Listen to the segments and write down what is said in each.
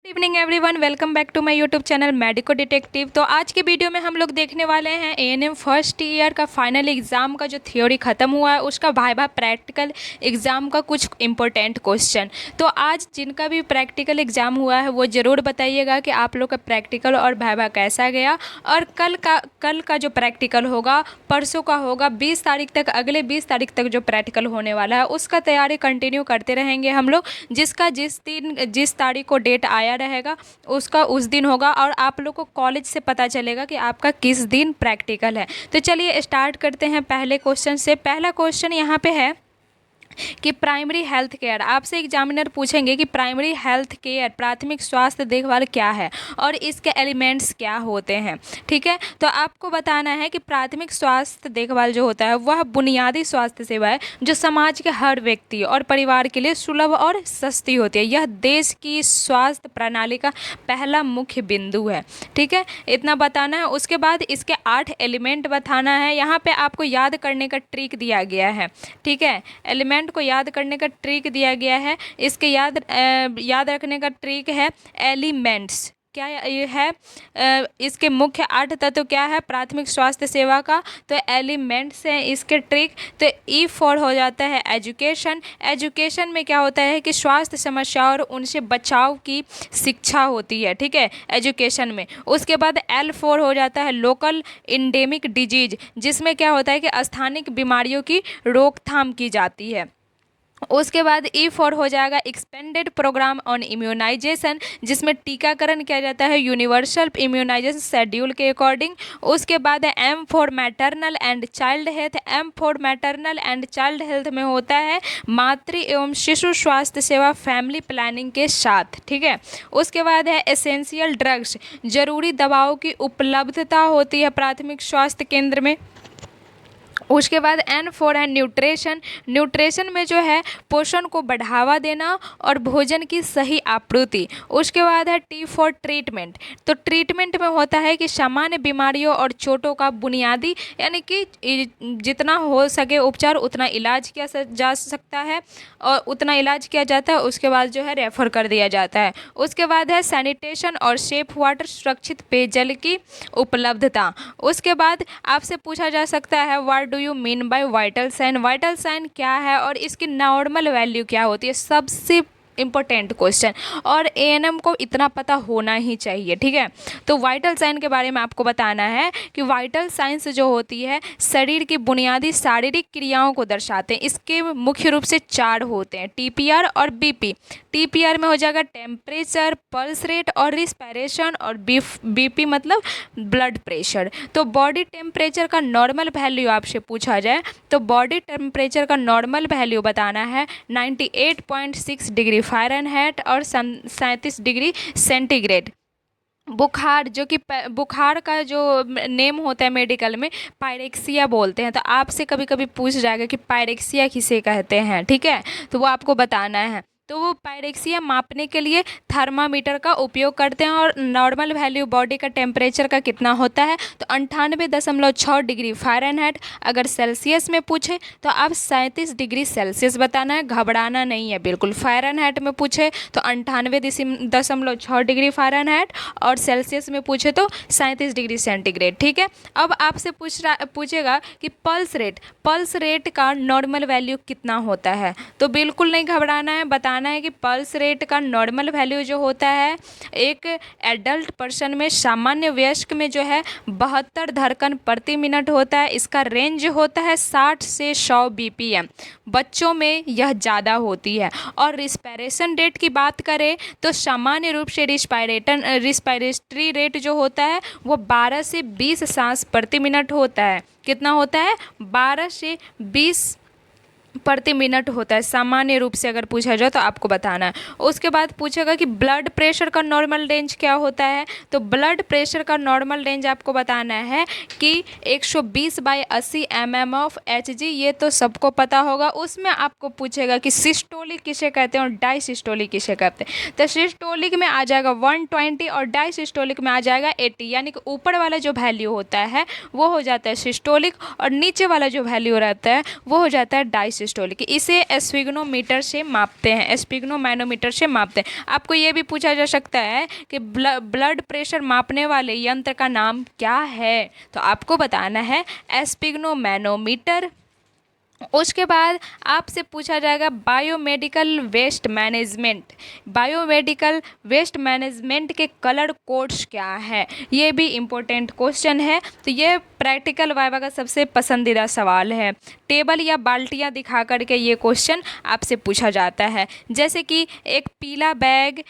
Good evening everyone, welcome back to my YouTube channel medico detective. तो आज के video में हम लोग देखने वाले हैं एएनएम फर्स्ट ईयर का फाइनल एग्ज़ाम का जो थ्योरी ख़त्म हुआ है उसका वाइवा प्रैक्टिकल एग्ज़ाम का कुछ इंपॉर्टेंट क्वेश्चन। तो आज जिनका भी प्रैक्टिकल एग्ज़ाम हुआ है वो ज़रूर बताइएगा कि आप लोग का प्रैक्टिकल और वाइवा कैसा गया। और कल का जो प्रैक्टिकल होगा, परसों का होगा, 20 तारीख तक, अगले 20 तारीख तक जो प्रैक्टिकल होने वाला है उसका तैयारी कंटिन्यू करते रहेंगे हम लोग। जिसका जिस तारीख को डेट आया रहेगा उसका उस दिन होगा और आप लोग को कॉलेज से पता चलेगा कि आपका किस दिन प्रैक्टिकल है। तो चलिए स्टार्ट करते हैं पहले क्वेश्चन से। पहला क्वेश्चन यहाँ पे है कि प्राइमरी हेल्थ केयर, आपसे एग्जामिनर पूछेंगे कि प्राइमरी हेल्थ केयर प्राथमिक स्वास्थ्य देखभाल क्या है और इसके एलिमेंट्स क्या होते हैं। ठीक है, तो आपको बताना है कि प्राथमिक स्वास्थ्य देखभाल जो होता है वह बुनियादी स्वास्थ्य सेवा है जो समाज के हर व्यक्ति और परिवार के लिए सुलभ और सस्ती होती है। यह देश की स्वास्थ्य प्रणाली का पहला मुख्य बिंदु है। ठीक है, इतना बताना है। उसके बाद इसके 8 एलिमेंट बताना है। यहाँ पे आपको याद करने का ट्रिक दिया गया है। ठीक है, एलिमेंट को याद करने का ट्रिक दिया गया है। इसके याद रखने का ट्रिक है एलिमेंट्स। क्या ये है, इसके मुख्य 8 तत्व क्या है प्राथमिक स्वास्थ्य सेवा का, तो एलिमेंट्स हैं इसके ट्रिक। तो ई फॉर हो जाता है एजुकेशन। एजुकेशन में क्या होता है कि स्वास्थ्य समस्या और उनसे बचाव की शिक्षा होती है। ठीक है, एजुकेशन में। उसके बाद एल फॉर हो जाता है लोकल इंडेमिक डिजीज, जिसमें क्या होता है कि स्थानिक बीमारियों की रोकथाम की जाती है। उसके बाद ई फॉर हो जाएगा एक्सपेंडेड प्रोग्राम ऑन इम्यूनाइजेशन, जिसमें टीकाकरण किया जाता है यूनिवर्सल इम्यूनाइजेशन शेड्यूल के अकॉर्डिंग। उसके बाद है M for maternal and child health. M for maternal and child health में होता है मातृ एवं शिशु स्वास्थ्य सेवा फैमिली प्लानिंग के साथ। ठीक है, उसके बाद है एसेंशियल ड्रग्स, जरूरी दवाओं की उपलब्धता होती है प्राथमिक स्वास्थ्य केंद्र में। उसके बाद एन फॉर है न्यूट्रिशन। न्यूट्रिशन में जो है पोषण को बढ़ावा देना और भोजन की सही आपूर्ति। उसके बाद है टी फॉर ट्रीटमेंट। तो ट्रीटमेंट में होता है कि सामान्य बीमारियों और चोटों का बुनियादी यानी कि जितना हो सके उपचार उतना इलाज किया जा सकता है और उतना इलाज किया जाता है। उसके बाद जो है रेफर कर दिया जाता है। उसके बाद है सैनिटेशन और सेफ वाटर, सुरक्षित पेयजल की उपलब्धता। उसके बाद आपसे पूछा जा सकता है what do you mean by vital sign. Vital sign क्या है और इसकी नॉर्मल वैल्यू क्या होती है, सबसे इंपॉर्टेंट क्वेश्चन, और एएनएम को इतना पता होना ही चाहिए। ठीक है, तो वाइटल साइन के बारे में आपको बताना है कि वाइटल साइंस जो होती है शरीर की बुनियादी शारीरिक क्रियाओं को दर्शाते हैं। इसके मुख्य रूप से 4 होते हैं, टीपीआर और बीपी। टीपीआर में हो जाएगा टेम्परेचर, पल्स रेट और रिस्पायरेशन, और बीपी मतलब ब्लड प्रेशर। तो बॉडी टेम्परेचर का नॉर्मल वैल्यू आपसे पूछा जाए तो बॉडी टेम्परेचर का नॉर्मल वैल्यू बताना है 98.6 डिग्री फ़ारेनहाइट और 37 डिग्री सेंटीग्रेड। बुखार, जो कि बुखार का जो नेम होता है मेडिकल में पायरेक्सिया बोलते हैं। तो आपसे कभी कभी पूछ जाएगा कि पायरेक्सिया किसे कहते हैं। ठीक है, तो वो आपको बताना है। तो वो पायरेक्सिया मापने के लिए थर्मामीटर का उपयोग करते हैं। और नॉर्मल वैल्यू बॉडी का टेम्परेचर का कितना होता है तो 98.6 डिग्री फ़ारेनहाइट। अगर सेल्सियस में पूछे तो आप 37 डिग्री सेल्सियस बताना है, घबराना नहीं है बिल्कुल। फ़ारेनहाइट में पूछे तो 98.6 डिग्री फ़ारेनहाइट और सेल्सियस में पूछे तो 37 डिग्री सेंटीग्रेड। ठीक है, अब आपसे पूछेगा कि पल्स रेट का नॉर्मल वैल्यू कितना होता है, तो बिल्कुल नहीं घबराना है, बताना है कि पल्स रेट का नॉर्मल वैल्यू जो होता है एक एडल्ट पर्सन में, सामान्य वयस्क में जो है 72 धड़कन प्रति मिनट होता है। इसका रेंज होता है 60 से 100 बीपीएम। बच्चों में यह ज़्यादा होती है। और रिस्पायरेशन रेट की बात करें तो सामान्य रूप से रिस्पायरेटरी रेट जो होता है वो 12 से 20 सांस प्रति मिनट होता है। कितना होता है, 12 से 20 प्रति मिनट होता है सामान्य रूप से अगर पूछा जाए तो आपको बताना है। उसके बाद पूछेगा कि ब्लड प्रेशर का नॉर्मल रेंज क्या होता है, तो ब्लड प्रेशर का नॉर्मल रेंज आपको बताना है कि 120/80 mm ऑफ Hg। ये तो सबको पता होगा। उसमें आपको पूछेगा कि सिस्टोलिक किसे कहते हैं और डायसिस्टोलिक किसे कहते हैं। तो सिस्टोलिक में आ जाएगा 120 और डायसिस्टोलिक में आ जाएगा 80, यानी कि ऊपर वाला जो वैल्यू होता है वो हो जाता है सिस्टोलिक और नीचे वाला जो वैल्यू रहता है वो हो जाता है डायसिस्टोलिक। सिस्टोलिक, इसे एस्फिग्नोमीटर से मापते हैं, एस्फिग्नोमैनोमीटर से मापते हैं। आपको ये भी पूछा जा सकता है कि ब्लड प्रेशर मापने वाले यंत्र का नाम क्या है, तो आपको बताना है एस्फिग्नोमैनोमीटर। उसके बाद आपसे पूछा जाएगा biomedical waste management, biomedical waste management के कलर कोड्स क्या है, ये भी इम्पोर्टेंट क्वेश्चन है। तो ये प्रैक्टिकल वाइवा का सबसे पसंदीदा सवाल है। टेबल या बाल्टियाँ दिखा करके ये क्वेश्चन आपसे पूछा जाता है, जैसे कि एक पीला बैग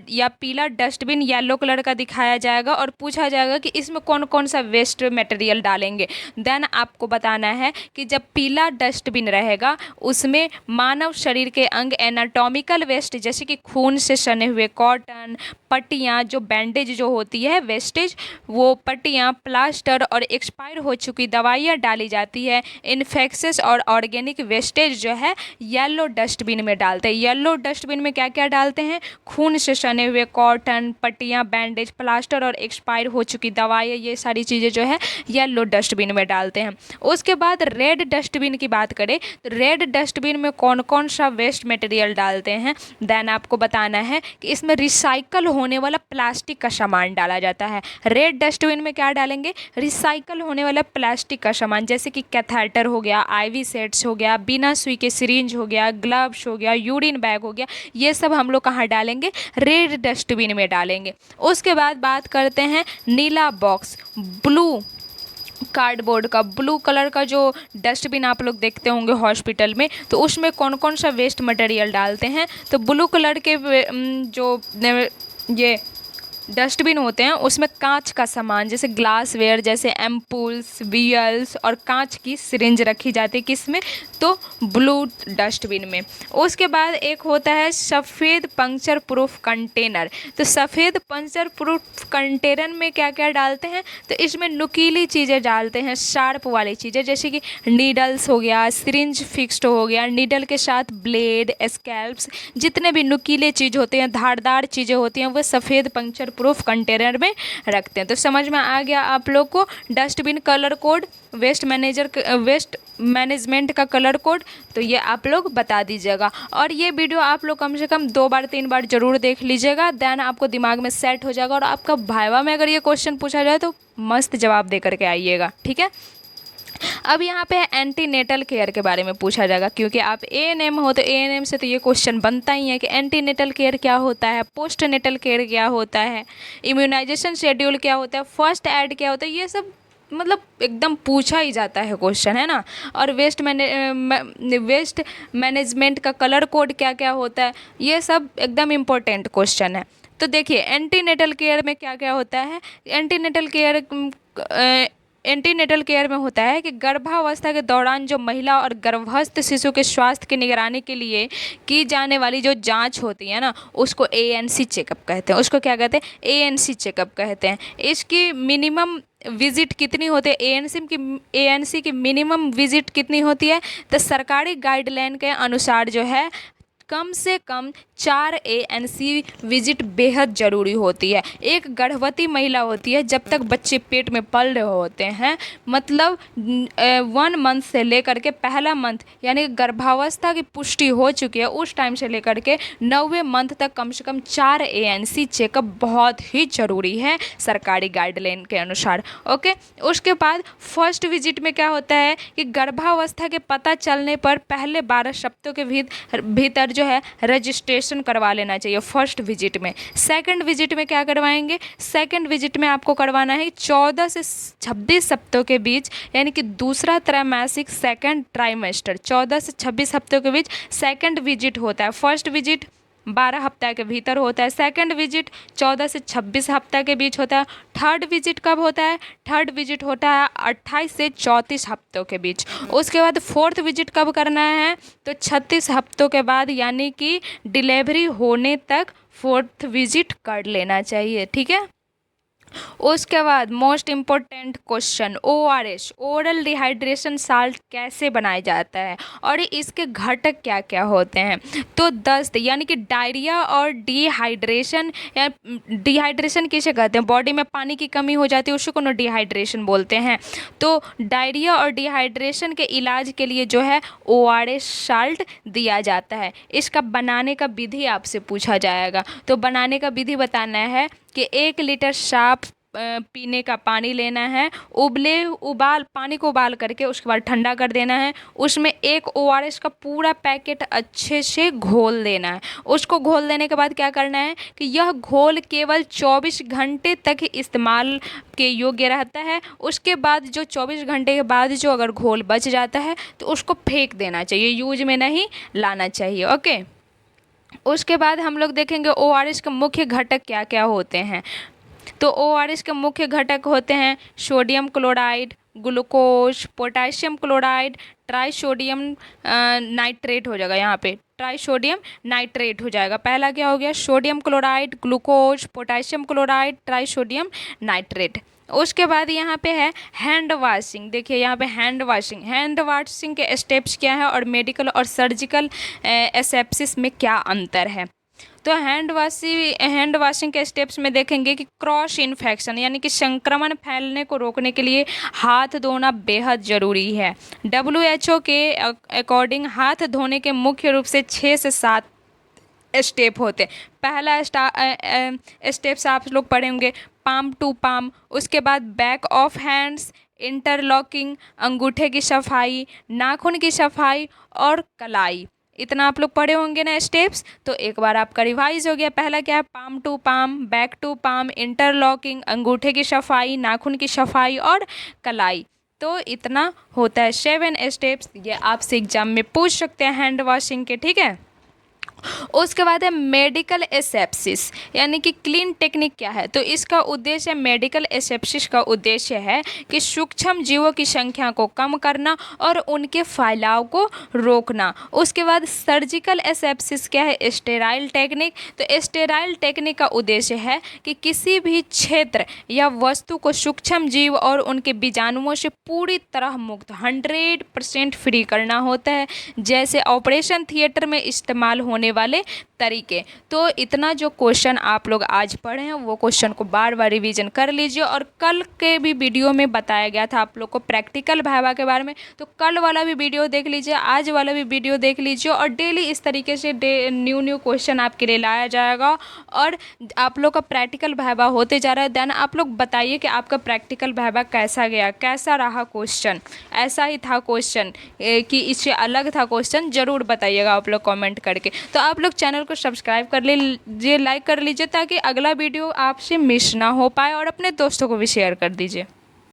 या पीला डस्टबिन येलो कलर का दिखाया जाएगा और पूछा जाएगा कि इसमें कौन कौन सा वेस्ट मटेरियल डालेंगे। देन आपको बताना है कि जब पीला डस्टबिन रहेगा उसमें मानव शरीर के अंग एनाटॉमिकल वेस्ट जैसे कि खून से सने हुए कॉटन, पट्टियाँ, जो बैंडेज जो होती है वेस्टेज, वो पट्टियाँ, प्लास्टर और एक्सपायर हो चुकी दवाइयाँ डाली जाती है। इन्फेक्शस और ऑर्गेनिक वेस्टेज जो है येलो डस्टबिन में डालते हैं। येलो डस्टबिन में क्या क्या डालते हैं, खून से सने हुए कॉटन, पट्टियाँ, बैंडेज, प्लास्टर और एक्सपायर हो चुकी दवाइयाँ, ये सारी चीज़ें जो है येलो डस्टबिन में डालते हैं। उसके बाद रेड डस्टबिन की बात करें तो रेड डस्टबिन में कौन कौन सा वेस्ट मटेरियल डालते हैं। देन आपको बताना है कि इसमें रिसाइकल होने वाला प्लास्टिक का सामान डाला जाता है। रेड डस्टबिन में क्या डालेंगे, रिसाइकल होने वाला प्लास्टिक का सामान, जैसे कि कैथेटर हो गया, आईवी सेट्स हो गया, बिना सुई के सिरिंज हो गया, ग्लव्स हो गया, यूरिन बैग हो गया, ये सब हम लोग कहाँ डालेंगे, रेड डस्टबिन में डालेंगे। उसके बाद बात करते हैं नीला बॉक्स, ब्लू कार्डबोर्ड का, ब्लू कलर का जो डस्टबिन आप लोग देखते होंगे हॉस्पिटल में, तो उसमें कौन कौन सा वेस्ट मटेरियल डालते हैं। तो ब्लू कलर के जो ये डस्टबिन होते हैं उसमें कांच का सामान जैसे ग्लासवेयर, जैसे एम्पूल्स, वियल्स और कांच की सिरिंज रखी जाती है, किस में, तो ब्लू डस्टबिन में। उसके बाद एक होता है सफ़ेद पंक्चर प्रूफ कंटेनर। तो सफ़ेद पंक्चर प्रूफ कंटेनर में क्या क्या डालते हैं, तो इसमें नुकीली चीज़ें डालते हैं, शार्प वाली चीज़ें, जैसे कि नीडल्स हो गया, सिरिंज फिक्स्ड हो गया, नीडल के साथ ब्लेड, स्कैल्प्स, जितने भी नुकीले चीज़ होते हैं, धारदार चीज़ें होती हैं, वो सफ़ेद पंक्चर प्रूफ कंटेनर में रखते हैं। तो समझ में आ गया आप लोग को dustbin colour code, waste management का कलर कोड, तो ये आप लोग बता दीजिएगा। और ये वीडियो आप लोग कम से कम 2 बार 3 बार जरूर देख लीजिएगा, देन आपको दिमाग में सेट हो जाएगा और आपका वाइवा में अगर ये क्वेश्चन पूछा जाए तो मस्त जवाब दे करके आइएगा, ठीक है। अब यहाँ पे एंटीनेटल केयर के बारे में पूछा जाएगा, क्योंकि आप एएनएम हो तो एएनएम से तो ये क्वेश्चन बनता ही है कि एंटीनेटल केयर क्या होता है, पोस्टनेटल केयर क्या होता है, इम्यूनाइजेशन शेड्यूल क्या होता है, फर्स्ट एड क्या होता है, ये सब मतलब एकदम पूछा ही जाता है क्वेश्चन, है ना। और वेस्ट मैनेजमेंट का कलर कोड क्या क्या होता है, ये सब एकदम इम्पोर्टेंट क्वेश्चन है। तो देखिए एंटीनेटल केयर में क्या क्या होता है। एंटीनेटल केयर में होता है कि गर्भावस्था के दौरान जो महिला और गर्भस्थ शिशु के स्वास्थ्य की निगरानी के लिए की जाने वाली जो जांच होती है ना, उसको एएनसी चेकअप कहते हैं। उसको क्या कहते हैं, एएनसी चेकअप कहते हैं। इसकी मिनिमम विजिट कितनी होती है, एएनसी की मिनिमम विजिट कितनी होती है, तो सरकारी गाइडलाइन के अनुसार जो है कम से कम 4 एएनसी विजिट बेहद ज़रूरी होती है। एक गर्भवती महिला होती है जब तक बच्चे पेट में पल रहे होते हैं, मतलब 1 मंथ से लेकर के पहला मंथ यानी गर्भावस्था की पुष्टि हो चुकी है उस टाइम से लेकर के 9वें मंथ तक कम से कम 4 एएनसी चेकअप बहुत ही ज़रूरी है सरकारी गाइडलाइन के अनुसार। ओके, उसके बाद फर्स्ट विजिट में क्या होता है कि गर्भावस्था के पता चलने पर पहले 12 सप्ताह के भीतर जो है रजिस्ट्रेशन करवा लेना चाहिए फर्स्ट विजिट में। सेकंड विजिट में क्या करवाएंगे, सेकंड विजिट में आपको करवाना है 14 से 26 सप्ताह के बीच, यानी कि दूसरा त्रैमासिक सेकंड ट्राइमेस्टर 14 से 26 हफ्तों के बीच सेकंड विजिट होता है। फर्स्ट विजिट 12 हफ्ता के भीतर होता है, सेकंड विजिट 14 से 26 हफ्ता के बीच होता है। थर्ड विजिट कब होता है, थर्ड विजिट होता है 28 से 34 हफ्तों के बीच। उसके बाद फोर्थ विजिट कब करना है, तो 36 हफ्तों के बाद, यानी कि डिलीवरी होने तक फोर्थ विजिट कर लेना चाहिए, ठीक है। उसके बाद most important question, ORS oral dehydration salt कैसे बनाया जाता है और इसके घटक क्या क्या होते हैं। तो दस्त यानी कि डायरिया और डिहाइड्रेशन, या डिहाइड्रेशन किसे कहते हैं, बॉडी में पानी की कमी हो जाती है उसी को डिहाइड्रेशन बोलते हैं। तो डायरिया और डिहाइड्रेशन के इलाज के लिए जो है ORS साल्ट दिया जाता है। इसका बनाने का विधि आपसे पूछा जाएगा, तो बनाने का विधि बताना है कि 1 लीटर साफ पीने का पानी लेना है, उबाल पानी को उबाल करके उसके बाद ठंडा कर देना है, उसमें एक ORS का पूरा पैकेट अच्छे से घोल देना है। उसको घोल देने के बाद क्या करना है कि यह घोल केवल 24 घंटे तक इस्तेमाल के योग्य रहता है। उसके बाद जो 24 घंटे के बाद जो अगर घोल बच जाता है तो उसको फेंक देना चाहिए, यूज में नहीं लाना चाहिए। ओके, उसके बाद हम लोग देखेंगे ORS के मुख्य घटक क्या क्या होते हैं। तो ORS के मुख्य घटक होते हैं sodium chloride, glucose, potassium chloride, trisodium nitrate हो जाएगा, यहाँ पे ट्राइसोडियम नाइट्रेट हो जाएगा। पहला क्या हो गया, sodium chloride, glucose, potassium chloride, trisodium nitrate. उसके बाद यहाँ पे है हैंड वॉशिंग। देखिए यहाँ पे हैंड वॉशिंग के स्टेप्स क्या है और मेडिकल और सर्जिकल एसेप्सिस में क्या अंतर है। तो हैंड वॉशिंग के स्टेप्स में देखेंगे कि क्रॉस इन्फेक्शन यानी कि संक्रमण फैलने को रोकने के लिए हाथ धोना बेहद ज़रूरी है। WHO के अकॉर्डिंग हाथ धोने के मुख्य रूप से 6 से 7 स्टेप होते हैं। पहला स्टेप्स आप लोग पढ़े होंगे पाम टू पाम, उसके बाद बैक ऑफ हैंड्स, इंटरलॉकिंग, अंगूठे की सफाई, नाखून की सफाई और कलाई। इतना आप लोग पढ़े होंगे ना स्टेप्स, तो एक बार आपका रिवाइज हो गया। पहला क्या है, palm to palm, back to palm, interlocking, अंगूठे की सफाई, नाखून की सफाई और कलाई। तो इतना होता है 7 स्टेप्स। ये आपसे एग्जाम में पूछ सकते हैं हैंड वॉशिंग के, ठीक है। उसके बाद है मेडिकल एसेप्सिस यानी कि क्लीन टेक्निक क्या है। तो इसका उद्देश्य, मेडिकल एसेप्सिस का उद्देश्य है कि सूक्ष्म जीवों की संख्या को कम करना और उनके फैलाव को रोकना। उसके बाद सर्जिकल एसेप्सिस क्या है, स्टेराइल टेक्निक। तो स्टेराइल टेक्निक का उद्देश्य है कि किसी भी क्षेत्र या वस्तु को सूक्ष्म जीव और उनके बीजाणुओं से पूरी तरह मुक्त 100% फ्री करना होता है, जैसे ऑपरेशन थिएटर में इस्तेमाल होने वाले तरीके। तो इतना जो क्वेश्चन आप लोग आज पढ़े हैं वो क्वेश्चन को बार बार रिवीजन कर लीजिए। और कल के भी वीडियो में बताया गया था आप लोग को प्रैक्टिकल वाइवा के बारे में, तो कल वाला भी वीडियो देख लीजिए, आज वाला भी वीडियो देख लीजिए। और डेली इस तरीके से न्यू क्वेश्चन आपके लिए लाया जाएगा और आप लोग का प्रैक्टिकल वाइवा होते जा रहा है। देन आप लोग बताइए कि आपका प्रैक्टिकल वाइवा कैसा गया, कैसा रहा क्वेश्चन, ऐसा ही था क्वेश्चन कि इससे अलग था क्वेश्चन, ज़रूर बताइएगा आप लोग कमेंट करके। तो आप लोग चैनल को सब्सक्राइब कर लीजिए, लाइक कर लीजिए ताकि अगला वीडियो आपसे मिस ना हो पाए, और अपने दोस्तों को भी शेयर कर दीजिए।